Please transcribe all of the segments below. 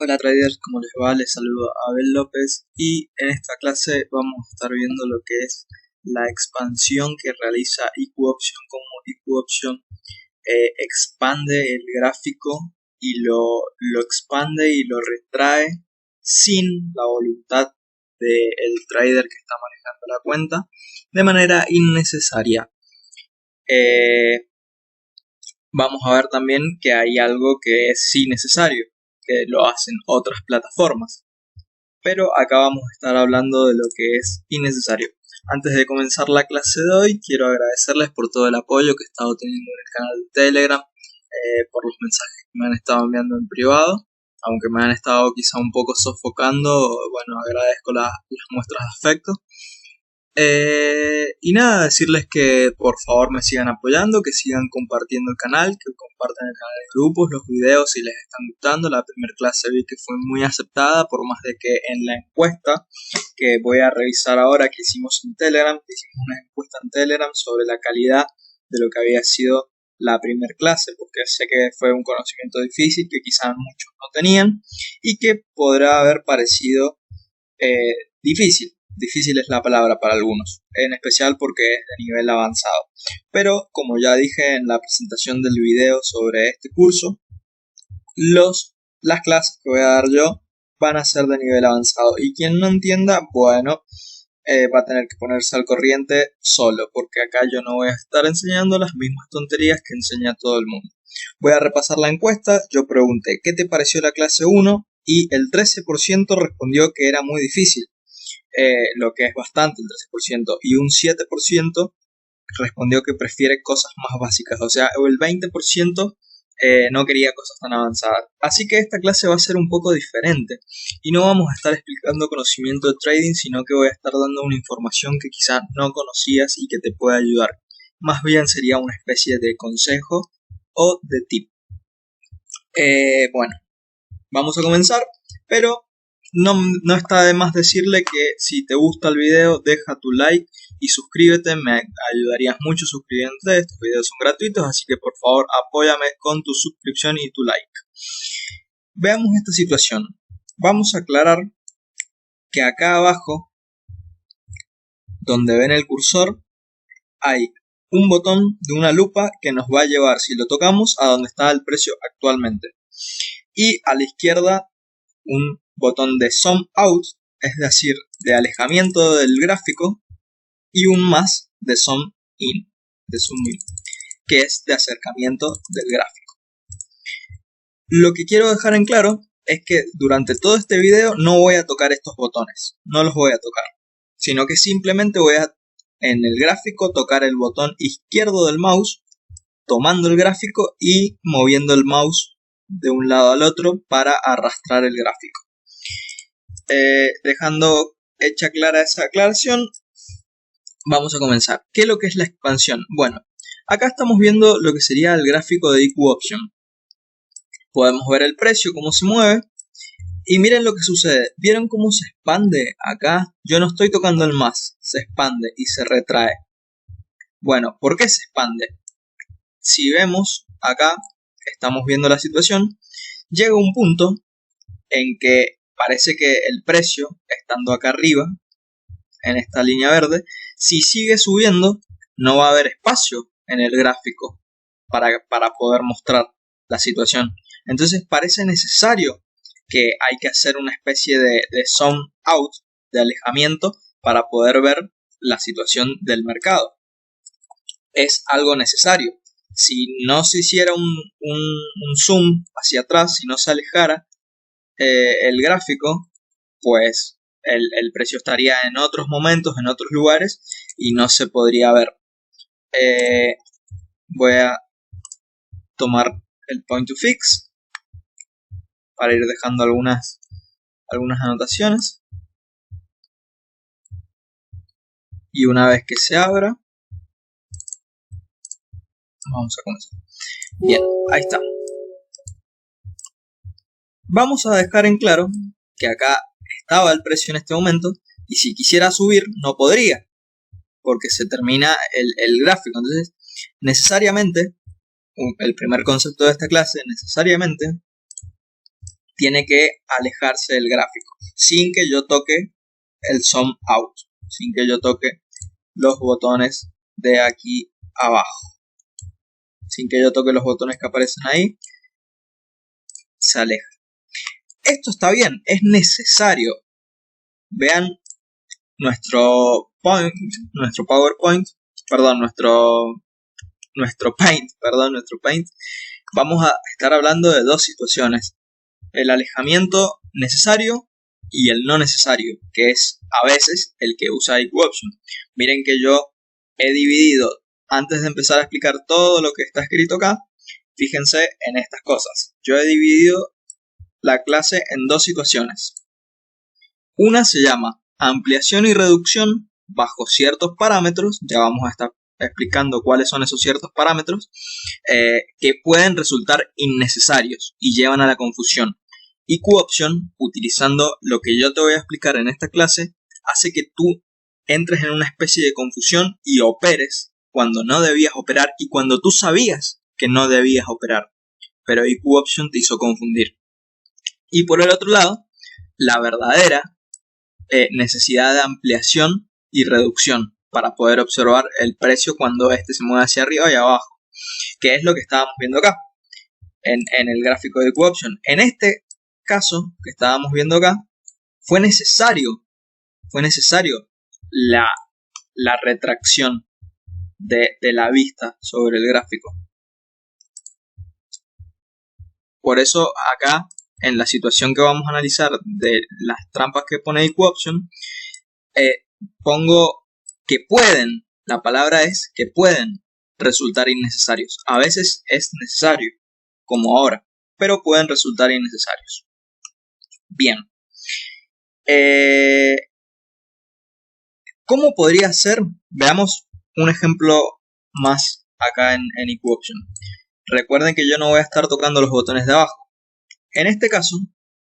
Hola traders, ¿cómo les va? Les saludo a Abel López y en esta clase vamos a estar viendo lo que es la expansión que realiza IQOption, como IQOption expande el gráfico y lo expande y lo retrae sin la voluntad del trader que está manejando la cuenta de manera innecesaria. Vamos a ver también que hay algo que es sí necesario, que lo hacen otras plataformas. Pero acá vamos a estar hablando de lo que es innecesario. Antes de comenzar la clase de hoy, quiero agradecerles por todo el apoyo que he estado teniendo en el canal de Telegram, por los mensajes que me han estado enviando en privado, aunque me han estado quizá un poco sofocando. Bueno, agradezco las muestras de afecto. Y nada, decirles que por favor me sigan apoyando, que sigan compartiendo el canal, que compartan el canal en grupos, los videos si les están gustando. La primera clase vi que fue muy aceptada, por más de que en la encuesta que voy a revisar ahora que hicimos en Telegram, hicimos una encuesta en Telegram sobre la calidad de lo que había sido la primera clase, porque sé que fue un conocimiento difícil que quizás muchos no tenían y que podrá haber parecido difícil. Difícil es la palabra para algunos, en especial porque es de nivel avanzado. Pero como ya dije en la presentación del video sobre este curso, las clases que voy a dar yo van a ser de nivel avanzado. Y quien no entienda, bueno, va a tener que ponerse al corriente solo, porque acá yo no voy a estar enseñando las mismas tonterías que enseña todo el mundo. Voy a repasar la encuesta. Yo pregunté ¿qué te pareció la clase 1? Y el 13% respondió que era muy difícil. Lo que es bastante, el 13%, y un 7% respondió que prefiere cosas más básicas, o sea, el 20% no quería cosas tan avanzadas. Así que esta clase va a ser un poco diferente y no vamos a estar explicando conocimiento de trading, sino que voy a estar dando una información que quizás no conocías y que te puede ayudar. Más bien sería una especie de consejo o de tip. Bueno, vamos a comenzar, pero no está de más decirle que si te gusta el video, deja tu like y suscríbete, me ayudarías mucho suscribiéndote. Estos videos son gratuitos, así que por favor apóyame con tu suscripción y tu like. Veamos esta situación. Vamos a aclarar que acá abajo, donde ven el cursor, hay un botón de una lupa que nos va a llevar, si lo tocamos, a donde está el precio actualmente. Y a la izquierda un botón de zoom out, es decir, de alejamiento del gráfico, y un más de zoom in, que es de acercamiento del gráfico. Lo que quiero dejar en claro es que durante todo este video no voy a tocar estos botones, no los voy a tocar, sino que simplemente voy a, en el gráfico, tocar el botón izquierdo del mouse, tomando el gráfico y moviendo el mouse de un lado al otro para arrastrar el gráfico. Dejando hecha clara esa aclaración, vamos a comenzar. ¿Qué es lo que es la expansión? Bueno, acá estamos viendo lo que sería el gráfico de IQOption. Podemos ver el precio, cómo se mueve. Y miren lo que sucede. ¿Vieron cómo se expande acá? Yo no estoy tocando el más. Se expande y se retrae. Bueno, ¿por qué se expande? Si vemos acá, estamos viendo la situación, llega un punto en que parece que el precio, estando acá arriba, en esta línea verde, si sigue subiendo, no va a haber espacio en el gráfico para poder mostrar la situación. Entonces parece necesario que hay que hacer una especie de zoom out, de alejamiento, para poder ver la situación del mercado. Es algo necesario. Si no se hiciera un zoom hacia atrás, si no se alejara el gráfico, pues el precio estaría en otros momentos, en otros lugares, y no se podría ver. Voy a tomar el point to fix para ir dejando algunas anotaciones. Y una vez que se abra, vamos a comenzar. Bien, ahí está. Vamos a dejar en claro que acá estaba el precio en este momento, y si quisiera subir no podría, porque se termina el gráfico. Entonces, necesariamente, el primer concepto de esta clase, necesariamente tiene que alejarse del gráfico sin que yo toque el zoom out, sin que yo toque los botones de aquí abajo, sin que yo toque los botones que aparecen ahí, se aleja. Esto está bien, es necesario. Vean nuestro PowerPoint, perdón, nuestro Paint. Vamos a estar hablando de dos situaciones: el alejamiento necesario y el no necesario, que es a veces el que usa IQOption. Miren que yo he dividido, antes de empezar a explicar todo lo que está escrito acá, fíjense en estas cosas. Yo he dividido la clase en dos situaciones. Una se llama ampliación y reducción bajo ciertos parámetros. Ya vamos a estar explicando cuáles son esos ciertos parámetros que pueden resultar innecesarios y llevan a la confusión. IQoption, utilizando lo que yo te voy a explicar en esta clase, hace que tú entres en una especie de confusión y operes cuando no debías operar y cuando tú sabías que no debías operar, pero IQoption te hizo confundir. Y por el otro lado, la verdadera necesidad de ampliación y reducción para poder observar el precio cuando este se mueve hacia arriba y abajo, que es lo que estábamos viendo acá en el gráfico de IQoption. En este caso que estábamos viendo acá, fue necesario la retracción de la vista sobre el gráfico. Por eso acá, en la situación que vamos a analizar de las trampas que pone IQoption, pongo que pueden, la palabra es que pueden resultar innecesarios. A veces es necesario, como ahora, pero pueden resultar innecesarios. Bien. ¿Cómo podría ser? Veamos un ejemplo más acá en IQoption. Recuerden que yo no voy a estar tocando los botones de abajo. En este caso,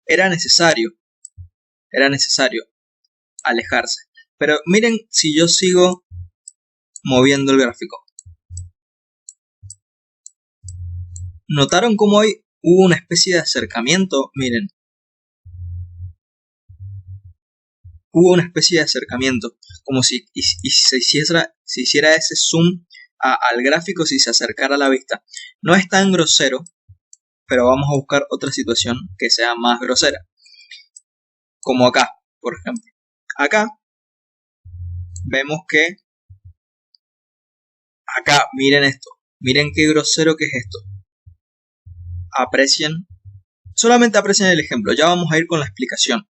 era necesario alejarse. Pero miren si yo sigo moviendo el gráfico. ¿Notaron cómo hoy hubo una especie de acercamiento? Miren. Hubo una especie de acercamiento, como si se hiciera ese zoom al gráfico si se acercara a la vista. No es tan grosero, pero vamos a buscar otra situación que sea más grosera. Como acá, por ejemplo. Acá vemos que acá, miren esto. Miren qué grosero que es esto. Aprecien. Solamente aprecien el ejemplo. Ya vamos a ir con la explicación.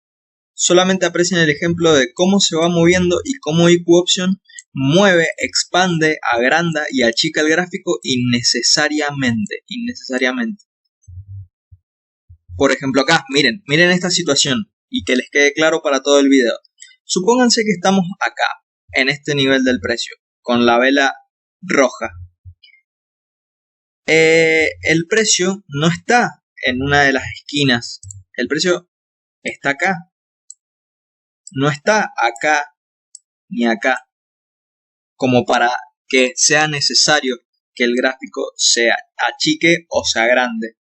Solamente aprecien el ejemplo de cómo se va moviendo y cómo IQoption mueve, expande, agranda y achica el gráfico innecesariamente. Por ejemplo acá, miren esta situación y que les quede claro para todo el video. Supónganse que estamos acá, en este nivel del precio, con la vela roja. El precio no está en una de las esquinas. El precio está acá. No está acá ni acá. Como para que sea necesario que el gráfico se achique o se agrande.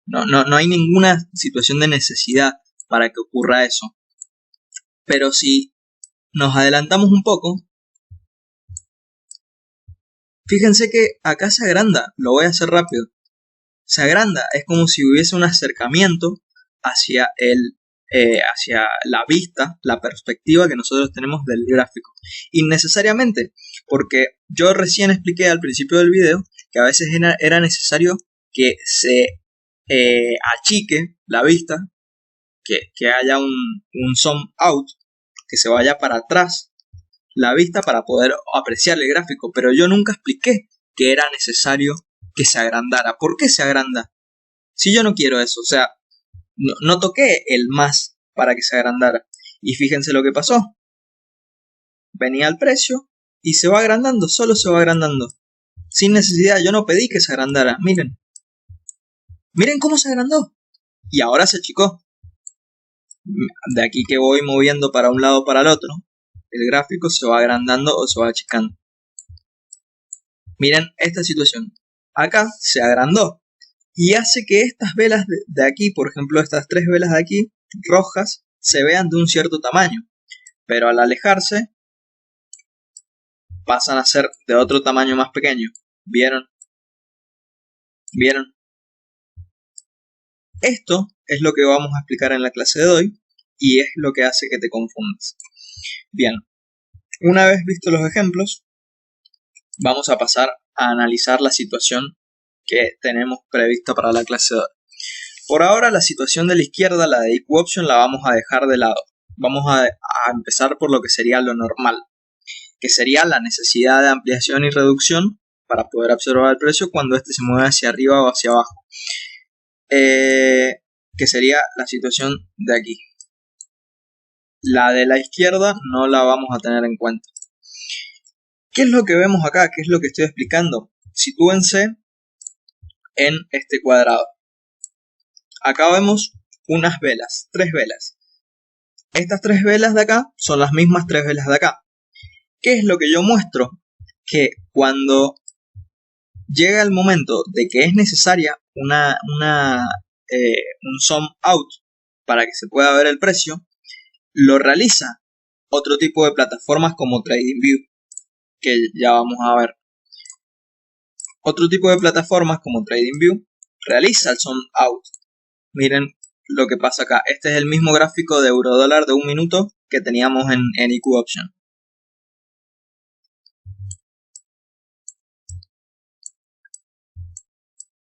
No hay ninguna situación de necesidad para que ocurra eso. Pero si nos adelantamos un poco, fíjense que acá se agranda. Lo voy a hacer rápido. Se agranda. Es como si hubiese un acercamiento hacia la vista, la perspectiva que nosotros tenemos del gráfico. Innecesariamente, porque yo recién expliqué al principio del video que a veces era necesario que se achique la vista, que haya un zoom out, que se vaya para atrás la vista para poder apreciar el gráfico, pero yo nunca expliqué que era necesario que se agrandara. ¿Por qué se agranda? Si yo no quiero eso, o sea, no toqué el más para que se agrandara. Y fíjense lo que pasó. Venía el precio y se va agrandando, solo se va agrandando. Sin necesidad, yo no pedí que se agrandara. Miren. Miren cómo se agrandó. Y ahora se achicó. De aquí que voy moviendo para un lado o para el otro, el gráfico se va agrandando o se va achicando. Miren esta situación. Acá se agrandó. y hace que estas velas de aquí, por ejemplo estas tres velas de aquí, rojas, se vean de un cierto tamaño, pero al alejarse pasan a ser de otro tamaño más pequeño. ¿Vieron? ¿Vieron? Esto es lo que vamos a explicar en la clase de hoy y es lo que hace que te confundas. Bien, una vez vistos los ejemplos, vamos a pasar a analizar la situación que tenemos prevista para la clase de hoy. Por ahora la situación de la izquierda, la de EquOption, la vamos a dejar de lado. Vamos a empezar por lo que sería lo normal, que sería la necesidad de ampliación y reducción para poder observar el precio cuando éste se mueve hacia arriba o hacia abajo. Que sería la situación de aquí. La de la izquierda no la vamos a tener en cuenta. ¿Qué es lo que vemos acá? ¿Qué es lo que estoy explicando? Sitúense en este cuadrado. Acá vemos unas velas, tres velas. Estas tres velas de acá son las mismas tres velas de acá. ¿Qué es lo que yo muestro? Que cuando llega el momento de que es necesaria un sum out para que se pueda ver el precio, lo realiza otro tipo de plataformas como TradingView, que ya vamos a ver. Otro tipo de plataformas como TradingView realiza el sum out. Miren lo que pasa acá. Este es el mismo gráfico de eurodólar de un minuto que teníamos en EquOption.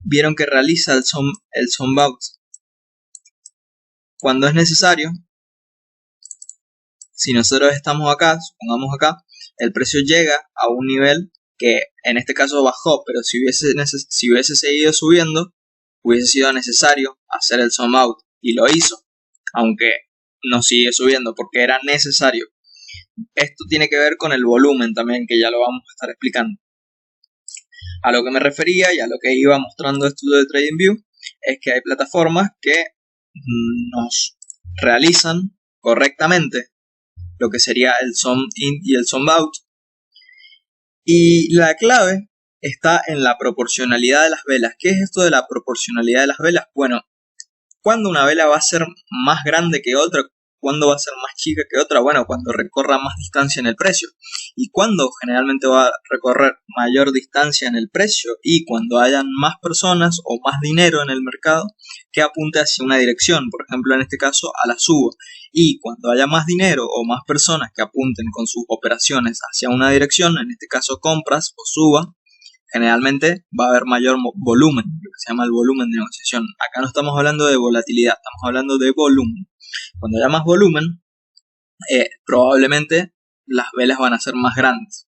Vieron que realiza el sum out cuando es necesario. Si nosotros estamos acá, supongamos acá, el precio llega a un nivel que en este caso bajó, pero si hubiese seguido subiendo, hubiese sido necesario hacer el sum out, y lo hizo, aunque no sigue subiendo porque era necesario. Esto tiene que ver con el volumen también, que ya lo vamos a estar explicando. A lo que me refería y a lo que iba mostrando esto de TradingView es que hay plataformas que nos realizan correctamente lo que sería el sum in y el sum out, y la clave está en la proporcionalidad de las velas. ¿Qué es esto de la proporcionalidad de las velas? Bueno, cuando una vela va a ser más grande que otra, cuando va a ser más chica que otra, bueno, cuando recorra más distancia en el precio. Y cuando generalmente va a recorrer mayor distancia en el precio, y cuando hayan más personas o más dinero en el mercado que apunte hacia una dirección, por ejemplo en este caso a la suba. Y cuando haya más dinero o más personas que apunten con sus operaciones hacia una dirección, en este caso compras o suba, generalmente va a haber mayor volumen, lo que se llama el volumen de negociación. Acá no estamos hablando de volatilidad, estamos hablando de volumen. Cuando haya más volumen, probablemente las velas van a ser más grandes.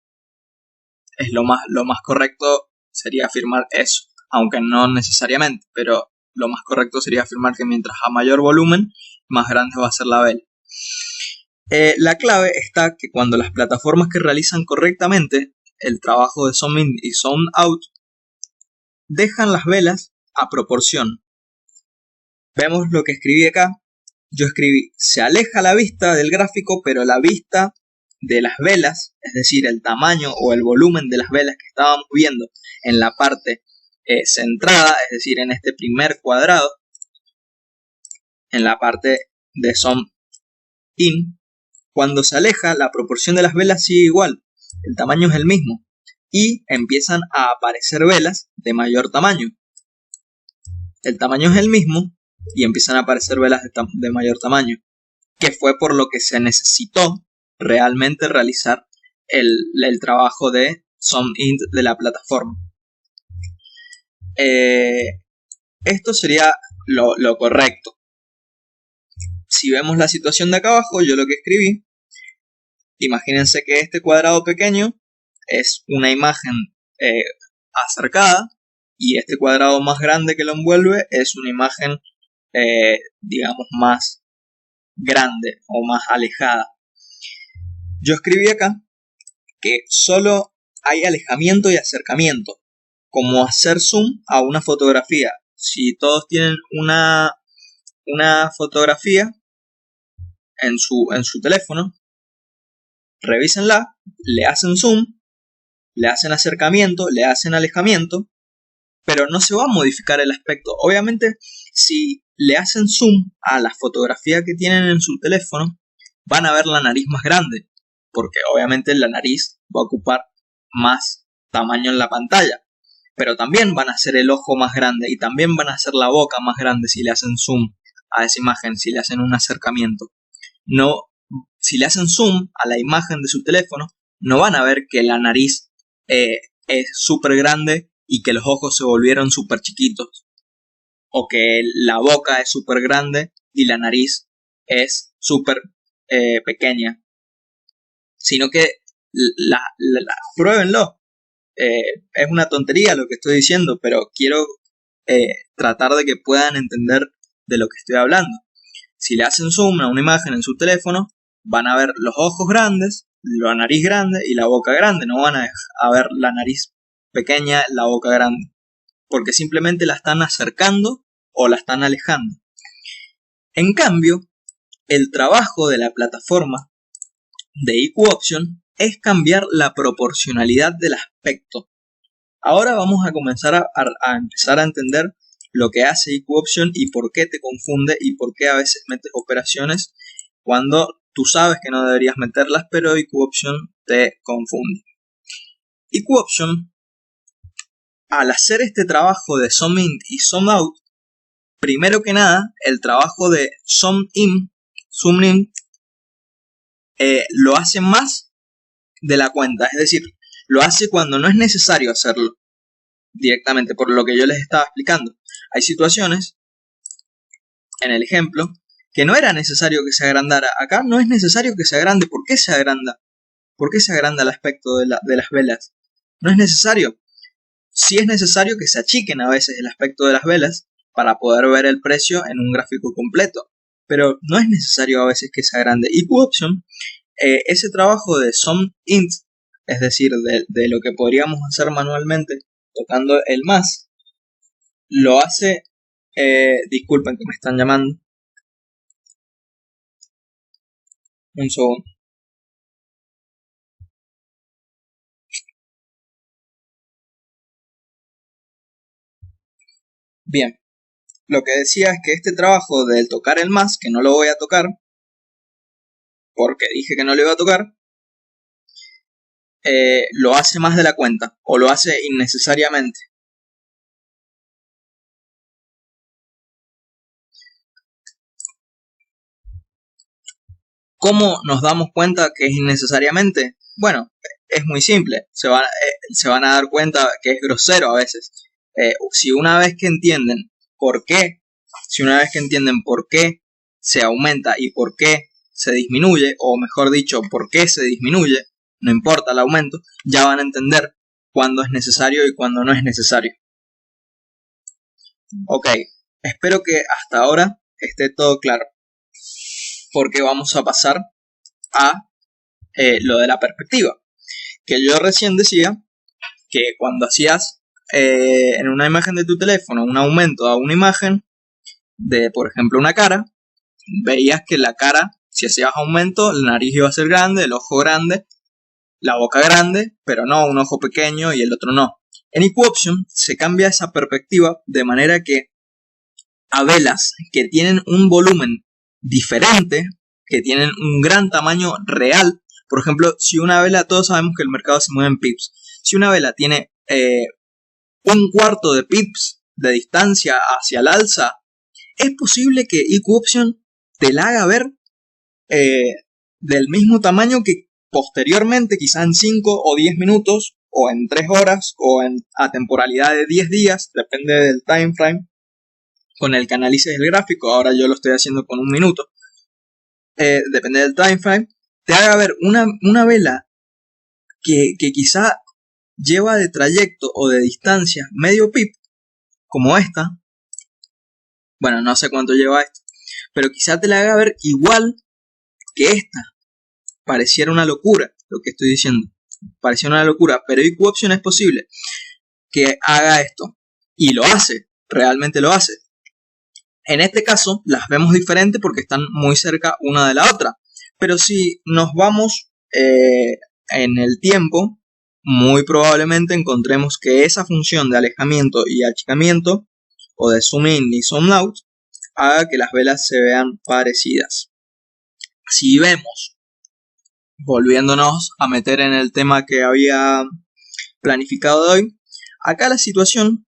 Es lo más correcto sería afirmar eso, aunque no necesariamente, pero lo más correcto sería afirmar que mientras a mayor volumen, más grande va a ser la vela. La clave está que cuando las plataformas que realizan correctamente el trabajo de sum in y sum out dejan las velas a proporción. Vemos lo que escribí acá. Yo escribí: se aleja la vista del gráfico, pero la vista de las velas, es decir, el tamaño o el volumen de las velas que estábamos viendo en la parte centrada, es decir, en este primer cuadrado, en la parte de sum in, cuando se aleja, la proporción de las velas sigue igual, el tamaño es el mismo, y empiezan a aparecer velas de mayor tamaño. El tamaño es el mismo y empiezan a aparecer velas de mayor tamaño, que fue por lo que se necesitó realmente realizar el trabajo de sum in de la plataforma. Esto sería lo correcto. Si vemos la situación de acá abajo, yo lo que escribí, imagínense que este cuadrado pequeño es una imagen acercada, y este cuadrado más grande que lo envuelve es una imagen digamos más grande o más alejada. Yo escribí acá que solo hay alejamiento y acercamiento, como hacer zoom a una fotografía. Si todos tienen una fotografía en su teléfono, revísenla, le hacen zoom, le hacen acercamiento, le hacen alejamiento, pero no se va a modificar el aspecto. Obviamente, si le hacen zoom a la fotografía que tienen en su teléfono, van a ver la nariz más grande, porque obviamente la nariz va a ocupar más tamaño en la pantalla. Pero también van a hacer el ojo más grande y también van a hacer la boca más grande si le hacen zoom a esa imagen, si le hacen un acercamiento. No, si le hacen zoom a la imagen de su teléfono, no van a ver que la nariz es súper grande y que los ojos se volvieron súper chiquitos, o que la boca es súper grande y la nariz es súper pequeña, sino que pruébenlo. Es una tontería lo que estoy diciendo, pero quiero tratar de que puedan entender de lo que estoy hablando. Si le hacen zoom a una imagen en su teléfono, van a ver los ojos grandes, la nariz grande y la boca grande. No van a ver la nariz pequeña, la boca grande, porque simplemente la están acercando o la están alejando. En cambio, el trabajo de la plataforma de IQ Option es cambiar la proporcionalidad del aspecto. Ahora vamos a comenzar a empezar a entender lo que hace IQ Option y por qué te confunde y por qué a veces metes operaciones cuando tú sabes que no deberías meterlas, pero IQ Option te confunde. IQ Option, al hacer este trabajo de Zoom In y Zoom Out, primero que nada, el trabajo de Zoom In, lo hace más de la cuenta, es decir, lo hace cuando no es necesario hacerlo directamente, por lo que yo les estaba explicando. Hay situaciones, en el ejemplo, que no era necesario que se agrandara. Acá no es necesario que se agrande. ¿Por qué se agranda? ¿Por qué se agranda el aspecto de las velas? No es necesario. Sí es necesario que se achiquen a veces el aspecto de las velas para poder ver el precio en un gráfico completo, pero no es necesario a veces que se agrande. IQ Option, ese trabajo de Zoom In, es decir, de lo que podríamos hacer manualmente tocando el más, lo hace. Disculpen que me están llamando. Un segundo. Bien, lo que decía es que este trabajo del tocar el más, que no lo voy a tocar, porque dije que no lo iba a tocar, lo hace más de la cuenta, o lo hace innecesariamente. ¿Cómo nos damos cuenta que es innecesariamente? Bueno, es muy simple, se van a dar cuenta que es grosero a veces. Si una vez que entienden por qué se aumenta y por qué se disminuye, o mejor dicho, por qué se disminuye, no importa el aumento, ya van a entender cuándo es necesario y cuándo no es necesario. Ok, espero que hasta ahora esté todo claro, porque vamos a pasar a lo de la perspectiva, que yo recién decía que cuando hacías en una imagen de tu teléfono un aumento a una imagen de, por ejemplo, una cara, veías que la cara, si hacías aumento, la nariz iba a ser grande, el ojo grande, la boca grande, pero no un ojo pequeño y el otro no. En IQ Option se cambia esa perspectiva de manera que a velas que tienen un volumen diferente, que tienen un gran tamaño real, por ejemplo, si una vela, todos sabemos que el mercado se mueve en pips, si una vela tiene un cuarto de pips de distancia hacia el alza, es posible que IQ Option te la haga ver del mismo tamaño que posteriormente, quizá en 5 o 10 minutos, o en 3 horas, o a temporalidad de 10 días, depende del time frame con el que analices el gráfico. Ahora yo lo estoy haciendo con 1 minuto. Depende del time frame, te haga ver una vela que quizá lleva de trayecto o de distancia medio pip, como esta. Bueno, no sé cuánto lleva esto, pero quizá te la haga ver igual que esta. Pareciera una locura lo que estoy diciendo. Pareciera una locura, pero IQ Option es posible que haga esto. Y lo hace, realmente lo hace. En este caso las vemos diferentes porque están muy cerca una de la otra. Pero si nos vamos en el tiempo, muy probablemente encontremos que esa función de alejamiento y achicamiento, o de zoom in y zoom out, haga que las velas se vean parecidas. Si vemos, volviéndonos a meter en el tema que había planificado de hoy, acá la situación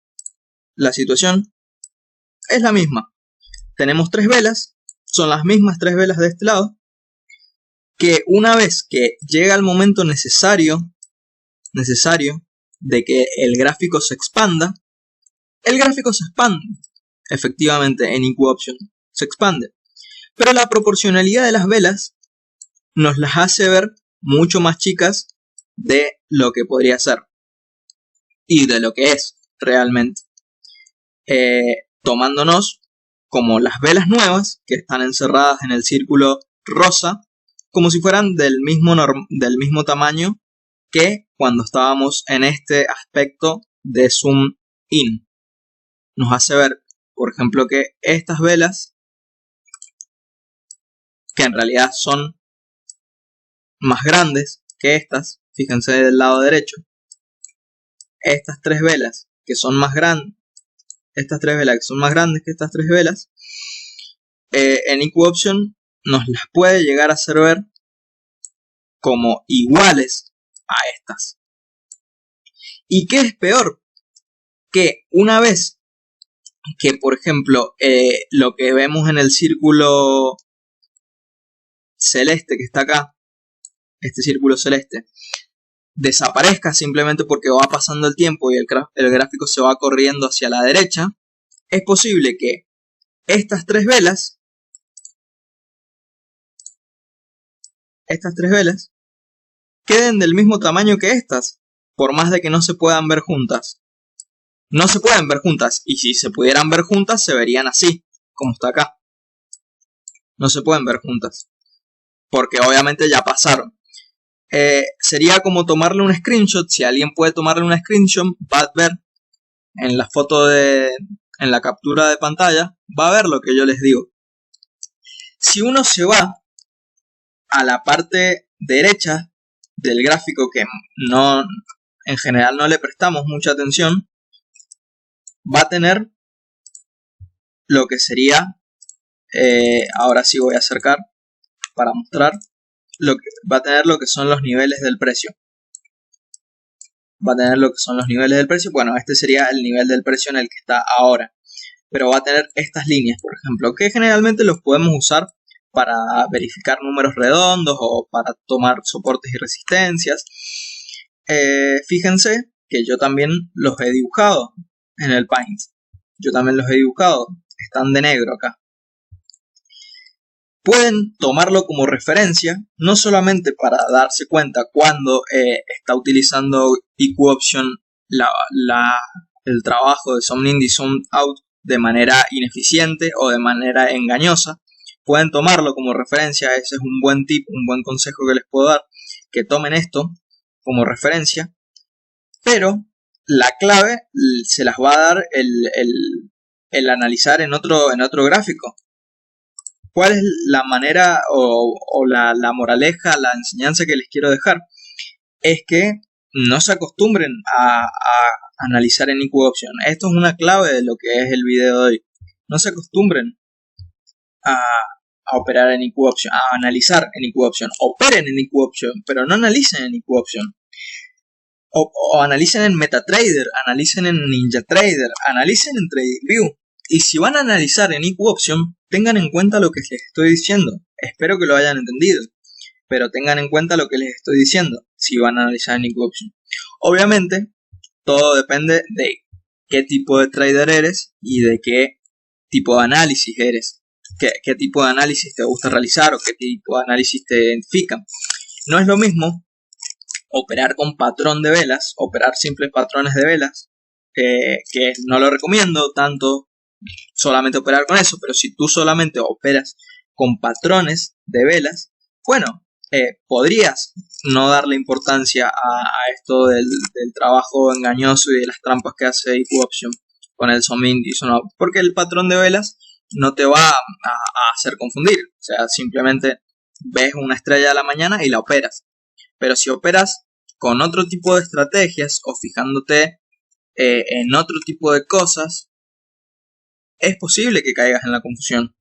es la misma. Tenemos 3 velas, son las mismas 3 velas de este lado, que una vez que llega el momento necesario de que el gráfico se expanda, el gráfico se expande, efectivamente en EquOption se expande, pero la proporcionalidad de las velas nos las hace ver mucho más chicas de lo que podría ser y de lo que es realmente, tomándonos como las velas nuevas que están encerradas en el círculo rosa, como si fueran del mismo tamaño que cuando estábamos en este aspecto de zoom in. Nos hace ver, por ejemplo, que estas velas, que en realidad son más grandes que estas, fíjense del lado derecho, estas 3 velas que son más grandes, que estas 3 velas, en EquOption nos las puede llegar a hacer ver como iguales a estas. ¿Y qué es peor? Que una vez que, por ejemplo, lo que vemos en el círculo celeste que está acá, este círculo celeste, desaparezca simplemente porque va pasando el tiempo y el gráfico se va corriendo hacia la derecha, es posible que estas 3 velas queden del mismo tamaño que estas, por más de que no se puedan ver juntas. No se pueden ver juntas, y si se pudieran ver juntas se verían así, como está acá. No se pueden ver juntas, porque obviamente ya pasaron. Sería como tomarle un screenshot. Si alguien puede tomarle un screenshot, va a ver en la foto en la captura de pantalla, va a ver lo que yo les digo. Si uno se va a la parte derecha del gráfico, que en general no le prestamos mucha atención, va a tener lo que sería, ahora sí voy a acercar para mostrar, va a tener lo que son los niveles del precio. Bueno, este sería el nivel del precio en el que está ahora, pero va a tener estas líneas, por ejemplo, que generalmente los podemos usar para verificar números redondos o para tomar soportes y resistencias. Fíjense que yo también los he dibujado en el Paint. Están de negro acá. Pueden tomarlo como referencia, no solamente para darse cuenta cuando está utilizando EquOption el trabajo de zoom in y zoom out de manera ineficiente o de manera engañosa. Pueden tomarlo como referencia. Ese es un buen tip, un buen consejo que les puedo dar, que tomen esto como referencia, pero la clave se las va a dar el analizar en otro gráfico. ¿Cuál es la manera o la moraleja, la enseñanza que les quiero dejar? Es que no se acostumbren a analizar en EquOption. Esto es una clave de lo que es el video de hoy. No se acostumbren a operar en EquOption, a analizar en EquOption. Operen en EquOption, pero no analicen en EquOption. O analicen en MetaTrader, analicen en NinjaTrader, analicen en TradingView. Y si van a analizar en EquOption, tengan en cuenta lo que les estoy diciendo. Espero que lo hayan entendido, pero tengan en cuenta lo que les estoy diciendo si van a analizar en EquOption. Obviamente, todo depende de qué tipo de trader eres y de qué tipo de análisis eres. Qué tipo de análisis te gusta realizar o qué tipo de análisis te identifican. No es lo mismo operar con patrón de velas, operar simples patrones de velas, que no lo recomiendo tanto solamente operar con eso, pero si tú solamente operas con patrones de velas, bueno, podrías no darle importancia a esto del trabajo engañoso y de las trampas que hace EquOption con el zoom in y zoom out, porque el patrón de velas no te va a hacer confundir. O sea, simplemente ves una estrella de la mañana y la operas. Pero si operas con otro tipo de estrategias o fijándote en otro tipo de cosas, es posible que caigas en la confusión.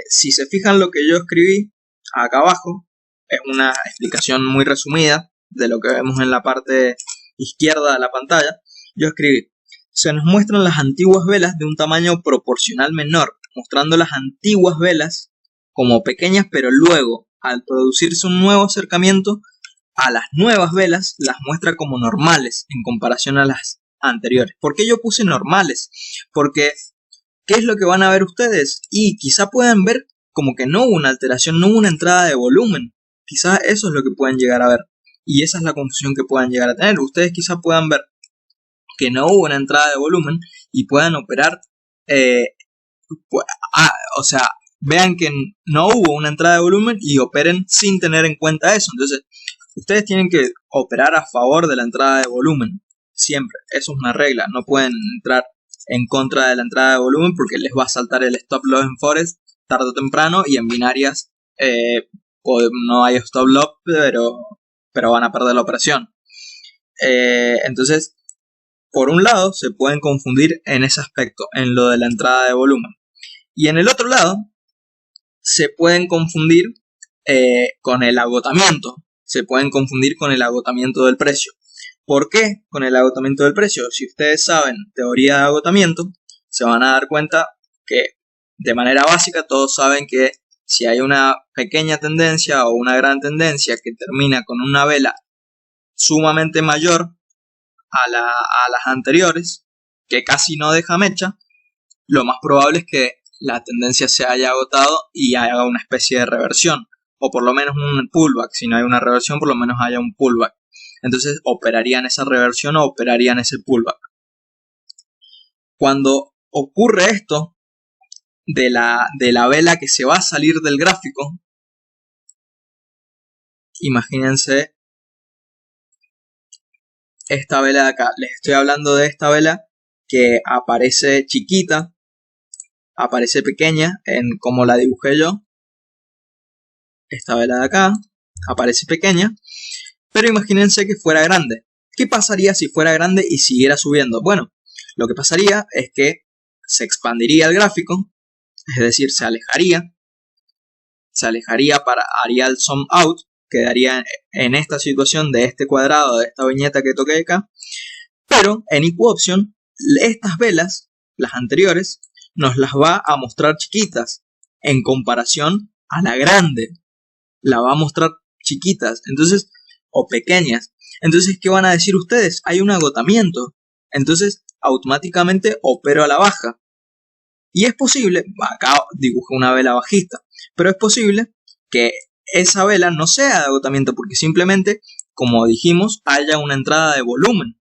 Si se fijan lo que yo escribí acá abajo, es una explicación muy resumida de lo que vemos en la parte izquierda de la pantalla. Yo escribí: se nos muestran las antiguas velas de un tamaño proporcional menor, mostrando las antiguas velas como pequeñas, pero luego, al producirse un nuevo acercamiento a las nuevas velas, las muestra como normales en comparación a las anteriores. ¿Por qué yo puse normales? Porque ¿qué es lo que van a ver ustedes? Y quizá puedan ver como que no hubo una alteración, no hubo una entrada de volumen. Quizá eso es lo que pueden llegar a ver. Y esa es la confusión que puedan llegar a tener. Ustedes quizá puedan ver que no hubo una entrada de volumen y puedan operar, o sea, vean que no hubo una entrada de volumen y operen sin tener en cuenta eso. Entonces, ustedes tienen que operar a favor de la entrada de volumen. Siempre. Eso es una regla. No pueden entrar en contra de la entrada de volumen porque les va a saltar el stop loss en Forex tarde o temprano, y en binarias no hay stop loss, pero van a perder la operación. Entonces, por un lado, se pueden confundir en ese aspecto, en lo de la entrada de volumen. Y en el otro lado, se pueden confundir con el agotamiento. Se pueden confundir con el agotamiento del precio. ¿Por qué con el agotamiento del precio? Si ustedes saben teoría de agotamiento, se van a dar cuenta que de manera básica todos saben que si hay una pequeña tendencia o una gran tendencia que termina con una vela sumamente mayor a las anteriores, que casi no deja mecha, lo más probable es que la tendencia se haya agotado y haga una especie de reversión, o por lo menos un pullback. Si no hay una reversión, por lo menos haya un pullback. Entonces operarían esa reversión o operarían ese pullback. Cuando ocurre esto de la vela que se va a salir del gráfico, imagínense esta vela de acá. Les estoy hablando de esta vela que aparece chiquita, aparece pequeña, como la dibujé yo. Esta vela de acá aparece pequeña, pero imagínense que fuera grande. ¿Qué pasaría si fuera grande y siguiera subiendo? Bueno, lo que pasaría es que se expandiría el gráfico, es decir, se alejaría, haría el zoom out, quedaría en esta situación de este cuadrado, de esta viñeta que toqué acá, pero en IQ Option, estas velas, las anteriores, nos las va a mostrar chiquitas en comparación a la grande. La va a mostrar chiquitas, entonces, o pequeñas. Entonces, ¿qué van a decir ustedes? Hay un agotamiento. Entonces, automáticamente opero a la baja. Y es posible, acá dibujé una vela bajista, pero es posible que esa vela no sea de agotamiento porque simplemente, como dijimos, haya una entrada de volumen.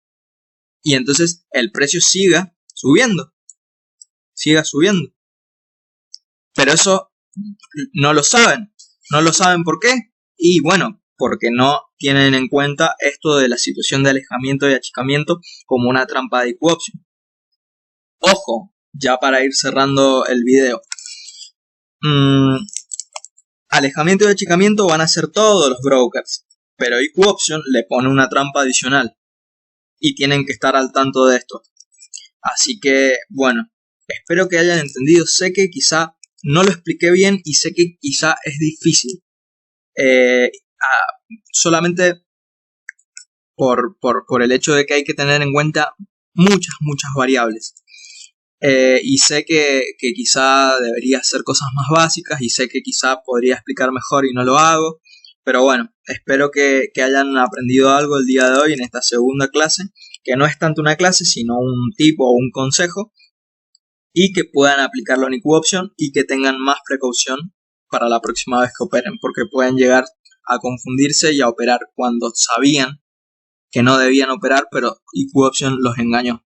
Y entonces el precio siga subiendo. Pero eso no lo saben. No lo saben ¿por qué? Y bueno, porque no tienen en cuenta esto de la situación de alejamiento y achicamiento como una trampa de IQ Option. Ojo, ya para ir cerrando el video. Alejamiento y achicamiento van a ser todos los brokers, pero IQ Option le pone una trampa adicional y tienen que estar al tanto de esto. Así que, bueno, espero que hayan entendido. Sé que quizá no lo expliqué bien y sé que quizá es difícil. Solamente por el hecho de que hay que tener en cuenta muchas variables. Y sé que quizá debería hacer cosas más básicas y sé que quizá podría explicar mejor y no lo hago. Pero bueno, espero que hayan aprendido algo el día de hoy en esta segunda clase, que no es tanto una clase sino un tip o un consejo, y que puedan aplicarlo en IQ Option y que tengan más precaución para la próxima vez que operen, porque pueden llegar a confundirse y a operar cuando sabían que no debían operar, pero IQ Option los engañó.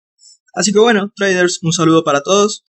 Así que bueno, traders, un saludo para todos.